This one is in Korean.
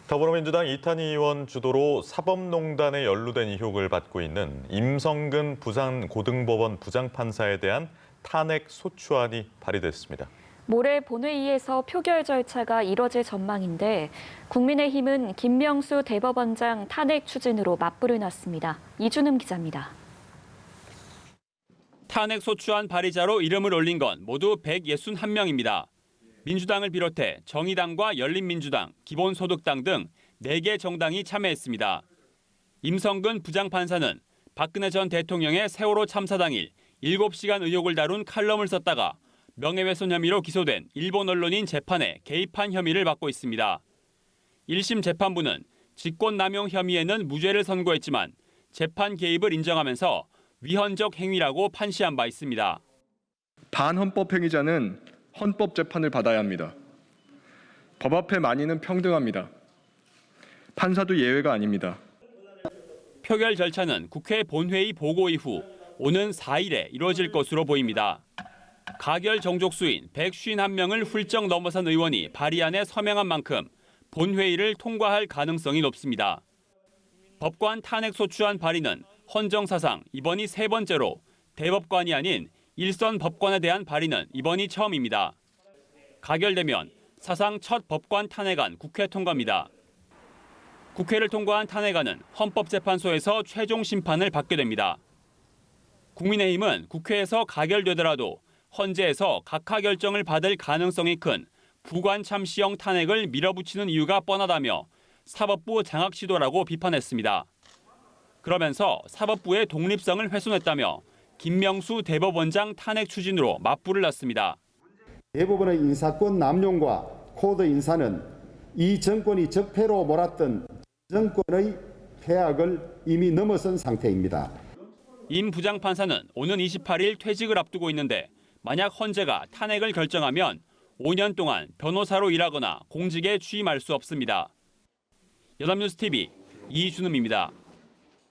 더불어민주당 이탄희 의원 주도로 사법농단에 연루된 의혹을 받고 있는 임성근 부산고등법원 부장판사에 대한 탄핵 소추안이 발의됐습니다. 모레 본회의에서 표결 절차가 이뤄질 전망인데 국민의힘은 김명수 대법원장 탄핵 추진으로 맞불을 놨습니다. 이준음 기자입니다. 탄핵 소추안 발의자로 이름을 올린 건 모두 161명입니다. 민주당을 비롯해 정의당과 열린민주당, 기본소득당 등 4개 정당이 참여했습니다. 임성근 부장판사는 박근혜 전 대통령의 세월호 참사 당일 7시간 의혹을 다룬 칼럼을 썼다가 명예훼손 혐의로 기소된 일본 언론인 재판에 개입한 혐의를 받고 있습니다. 1심 재판부는 직권남용 혐의에는 무죄를 선고했지만 재판 개입을 인정하면서 위헌적 행위라고 판시한 바 있습니다. 반헌법 행위자는 헌법 재판을 받아야 합니다. 법 앞에 만인은 평등합니다. 판사도 예외가 아닙니다. 표결 절차는 국회 본회의 보고 이후 오는 4일에 이루어질 것으로 보입니다. 가결 정족수인 151명을 훌쩍 넘어선 의원이 발의안에 서명한 만큼 본회의를 통과할 가능성이 높습니다. 법관 탄핵 소추안 발의는 헌정사상 이번이 3번째로 대법관이 아닌 일선 법관에 대한 발의는 이번이 처음입니다. 가결되면 사상 첫 법관 탄핵안 국회 통과입니다. 국회를 통과한 탄핵안은 헌법재판소에서 최종 심판을 받게 됩니다. 국민의힘은 국회에서 가결되더라도 헌재에서 각하 결정을 받을 가능성이 큰 부관참시형 탄핵을 밀어붙이는 이유가 뻔하다며 사법부 장악 시도라고 비판했습니다. 그러면서 사법부의 독립성을 훼손했다며 김명수 대법원장 탄핵 추진으로 맞불을 놨습니다. 대법원의 인사권 남용과 코드 인사는 이 정권이 적폐로 몰았던 정권의 폐악을 이미 넘어선 상태입니다. 임 부장판사는 오는 28일 퇴직을 앞두고 있는데 만약 헌재가 탄핵을 결정하면 5년 동안 변호사로 일하거나 공직에 취임할 수 없습니다. 연합뉴스 TV 이준음입니다.